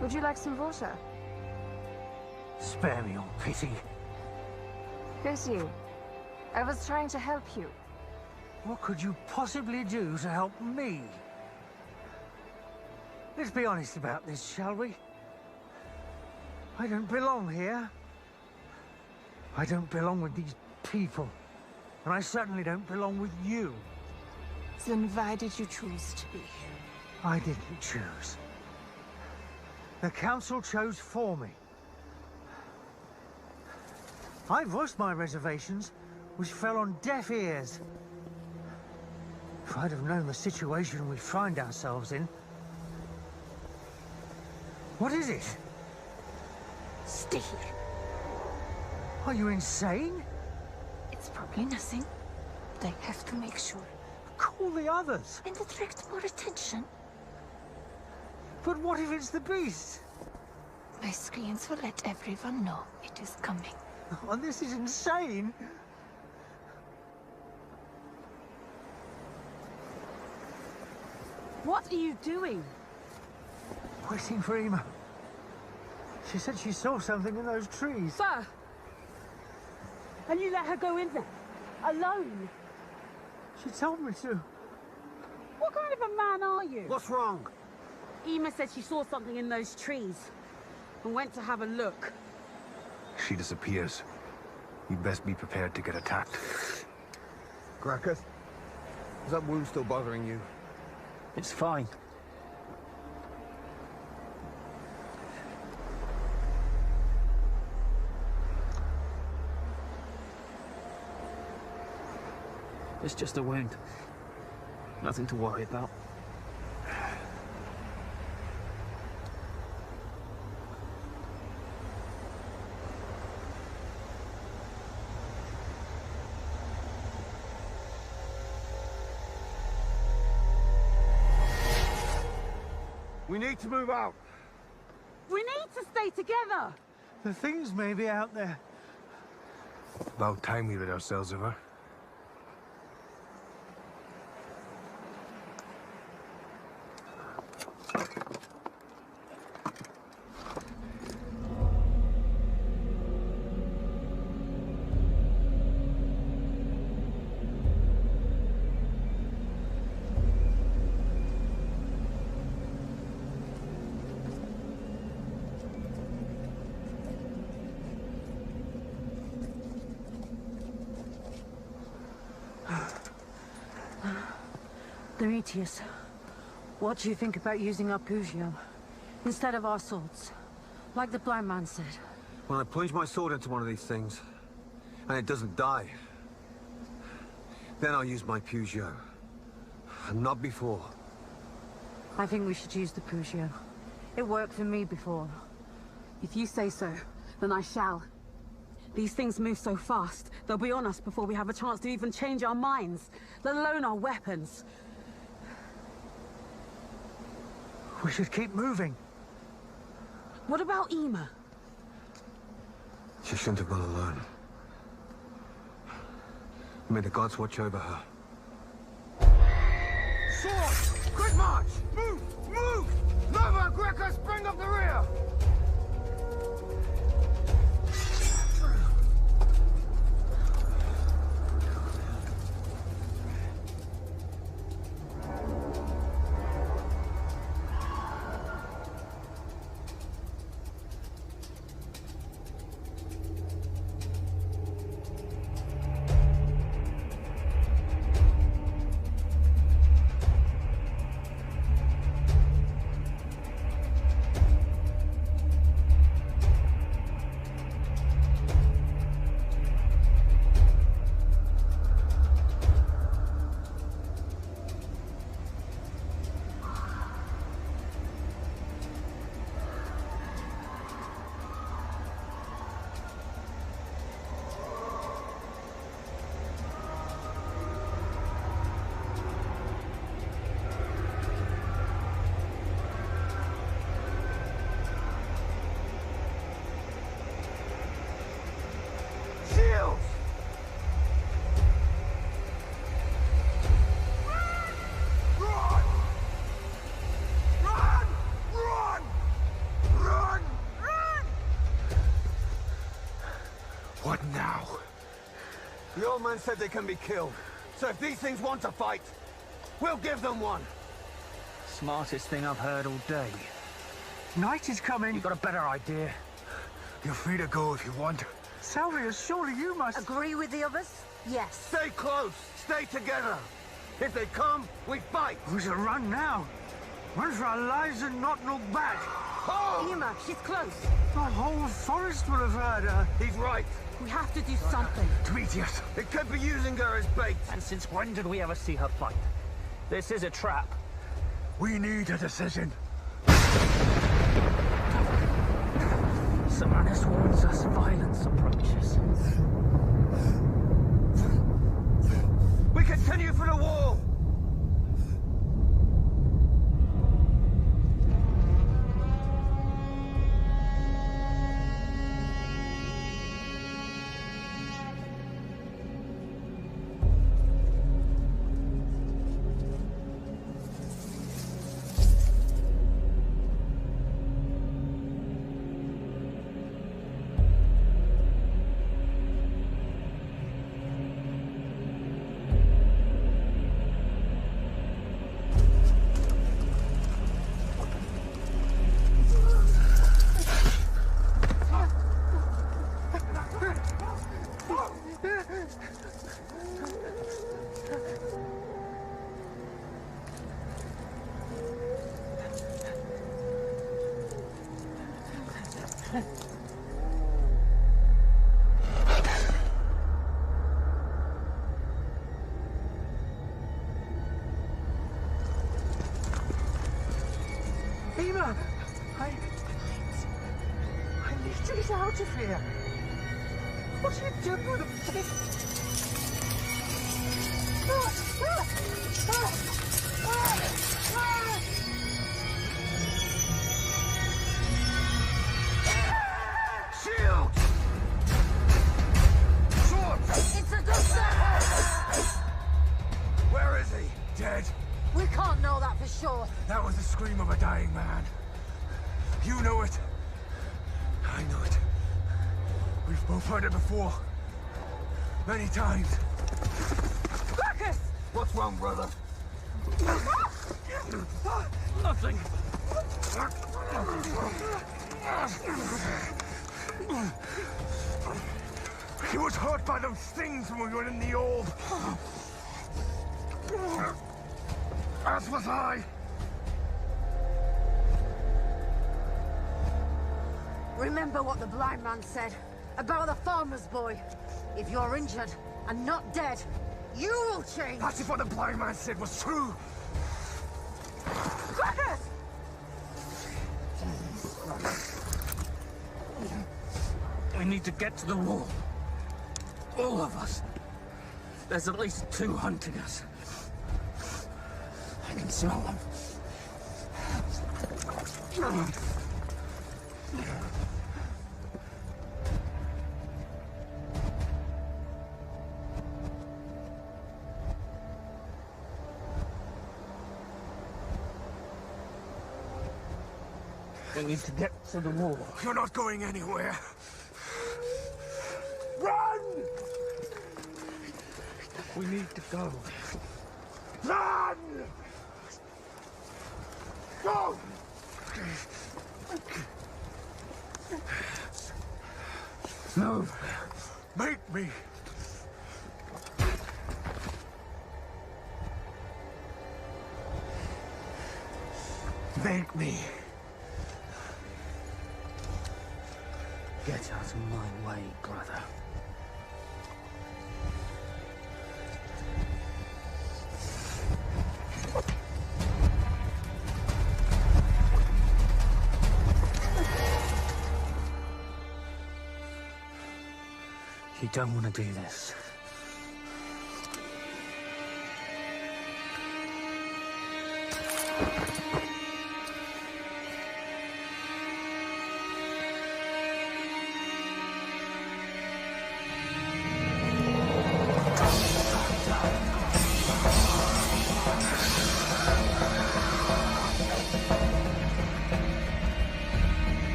Would you like some water? Spare me your pity. Who's you? I was trying to help you. What could you possibly do to help me? Let's be honest about this, shall we? I don't belong here. I don't belong with these people. And I certainly don't belong with you. Then why did you choose to be here? I didn't choose. The council chose for me. I voiced my reservations, which fell on deaf ears. If I'd have known the situation we find ourselves in... What is it? Stay here. Are you insane? It's probably nothing, but I have to make sure. Call the others. And attract more attention. But what if it's the beast? My screens will let everyone know it is coming. Oh, this is insane. What are you doing? Waiting for Ema. She said she saw something in those trees. Sir! And you let her go in there? Alone? She told me to. What kind of a man are you? What's wrong? Ema said she saw something in those trees and went to have a look. She disappears. You'd best be prepared to get attacked. Gracchus? Is that wound still bothering you? It's fine. It's just a wound. Nothing to worry about. We need to move out. We need to stay together. The things may be out there. About time we rid ourselves of her. Demetrius, what do you think about using our Pugio instead of our swords? Like the blind man said. When I plunge my sword into one of these things, and it doesn't die, then I'll use my Pugio. And not before. I think we should use the Pugio. It worked for me before. If you say so, then I shall. These things move so fast, they'll be on us before we have a chance to even change our minds, let alone our weapons. We should keep moving. What about Ema? She shouldn't have gone alone. May the gods watch over her. Sword! Quick march! Move! Move! Nova, Gracchus, bring up the rear! What now? The old man said they can be killed. So if these things want to fight, we'll give them one. Smartest thing I've heard all day. Night is coming. You got a better idea? You're free to go if you want. Salvius, surely you must... Agree with the others? Yes. Stay close. Stay together. If they come, we fight. We shall run now. Run for our lives and not look back. Oh! Ema, she's close. The whole forest will have heard her. He's right. We have to do something. Demetrius! It could be using her as bait. And since when did we ever see her fight? This is a trap. We need a decision. Semanus warns us violence approaches. We continue for the wall. Ema! I need to get out of here. What are you doing with Shield! Swords! It's a good Where is he? Dead? We can't know that for sure. That was the scream of a dying man. You know it. I know it. We've both heard it before. Many times. Gracchus! What's wrong, brother? Nothing. He was hurt by those things when we were in the orb. As was I. Remember what the blind man said about the farmer's boy. If you're injured and not dead, you will change. That's if what the blind man said was true. Gracchus! We need to get to the wall. All of us. There's at least 2 hunting us. I can smell them. We need to get to the wall. You're not going anywhere. Run! We need to go. Run! Go! Move. Make me. Make me. Get out of my way, brother. You don't want to do this.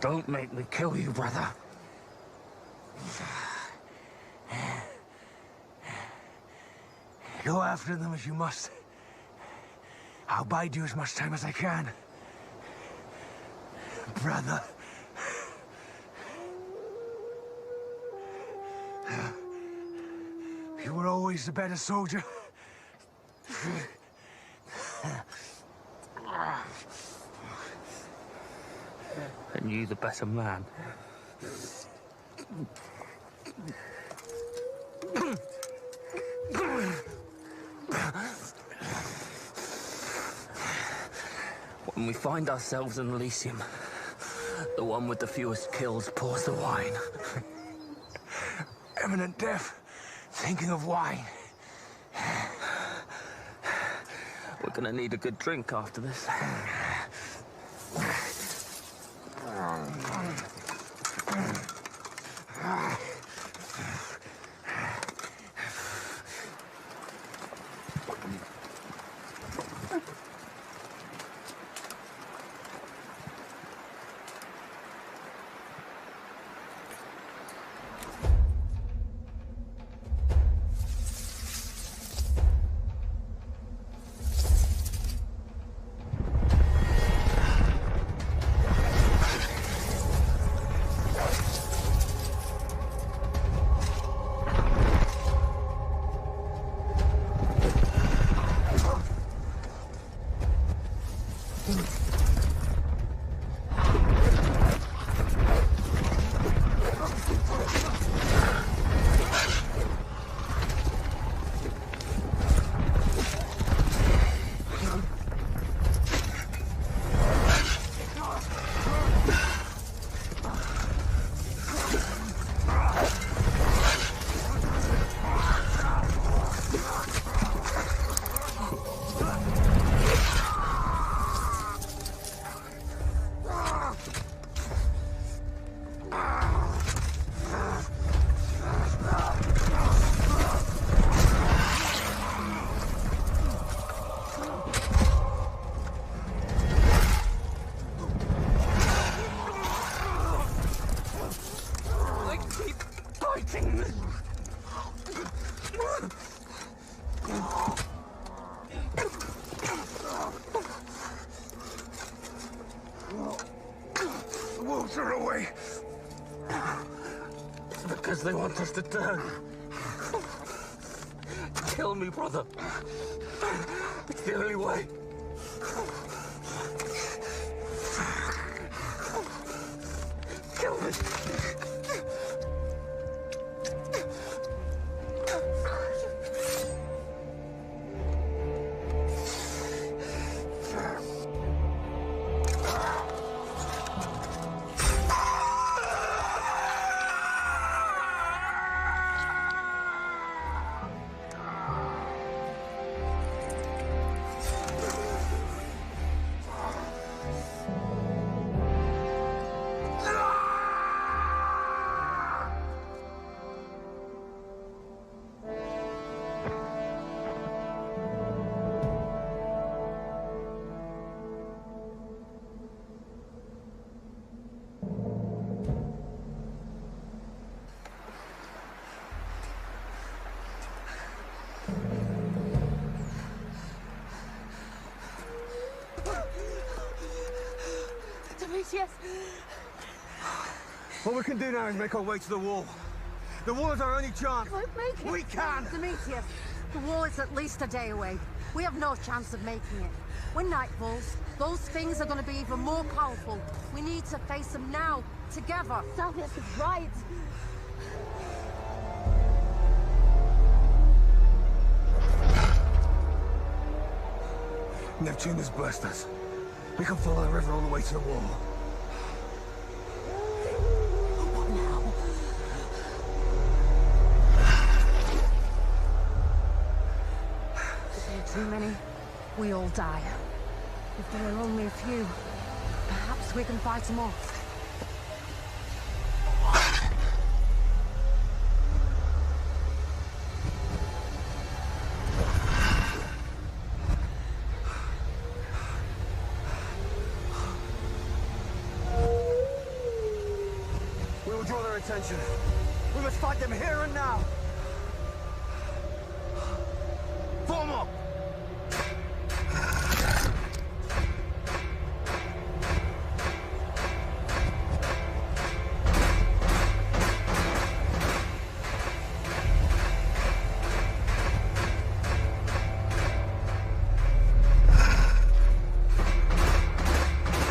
Don't make me kill you, brother. Go after them as you must. I'll bide you as much time as I can. Brother. You were always the better soldier. And you the better man. When we find ourselves in Elysium, the one with the fewest kills pours the wine. Imminent death. Thinking of wine. We're gonna need a good drink after this. The wolves are away. It's because they want us to turn. Kill me, brother. It's the only way. Kill me. Demetrius! What we can do now is make our way to the wall. The wall is our only chance. We'll make it. We can! Demetrius, the wall is at least a day away. We have no chance of making it. When night falls, those things are going to be even more powerful. We need to face them now, together. Salvius is right. Neptune has blessed us. We can follow the river all the way to the wall. What now? If there are too many, we all die. If there are only a few, perhaps we can fight them off. We will draw their attention. We must fight them here and now. Form up!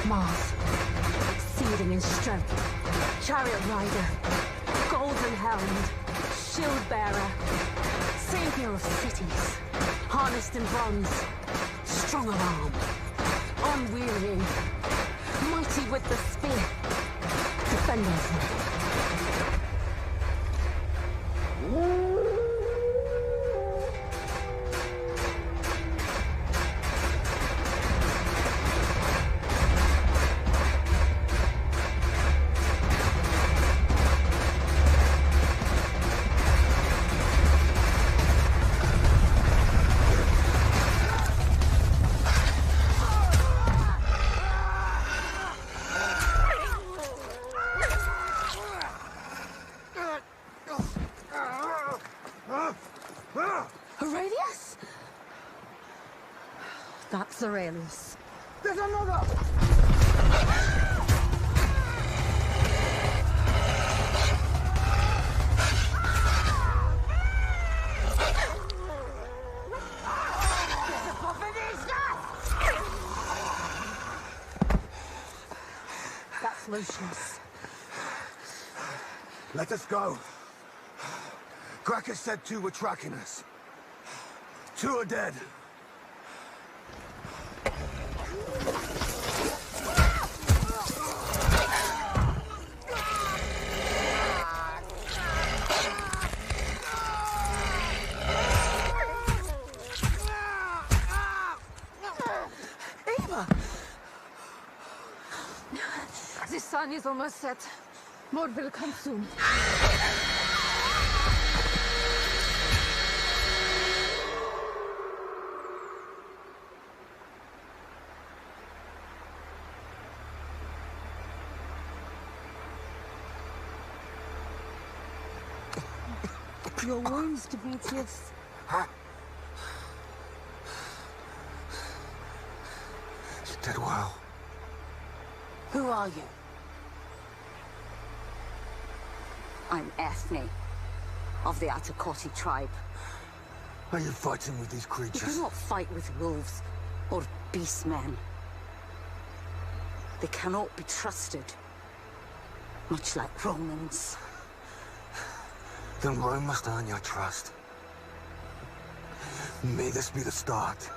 Mars, exceeding in strength. Chariot rider, golden helmed, shield bearer, savior of cities, harnessed in bronze, strong of arm, unwearying, mighty with the spear, defenders. Aurelius? That's Aurelius. There's another! That's Lucius. Let us go. Gracchus said 2 were tracking us. 2 are dead. Eva! The sun is almost set. More will come soon. Your wounds, Demetrius. You did well. Who are you? I'm Ethne, of the Atakoti tribe. Are you fighting with these We creatures? do not fight with wolves or beastmen. They cannot be trusted, much like Romans. Then Rome must earn your trust. May this be the start.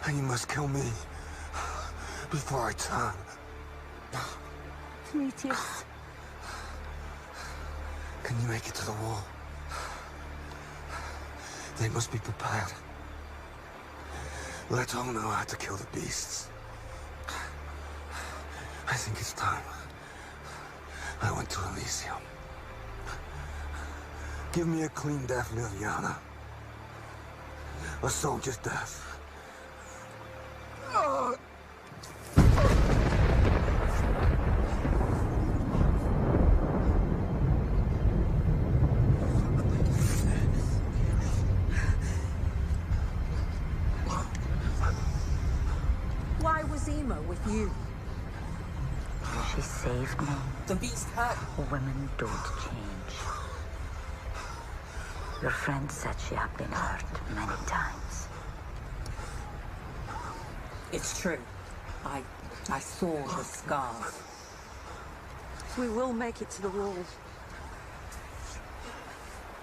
And you must kill me before I turn. Prometheus. Can you make it to the wall? They must be prepared. Let all know how to kill the beasts. I think it's time. I went to Elysium. Give me a clean death, Liliana. A soldier's death. Why was Emo with you? She saved me. The beast hurt. Women don't change. Your friend said she had been hurt many times. It's true. I saw the scars. We will make it to the wall.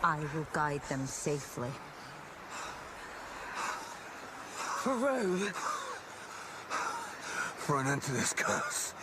I will guide them safely. For Rome. For an end to this curse.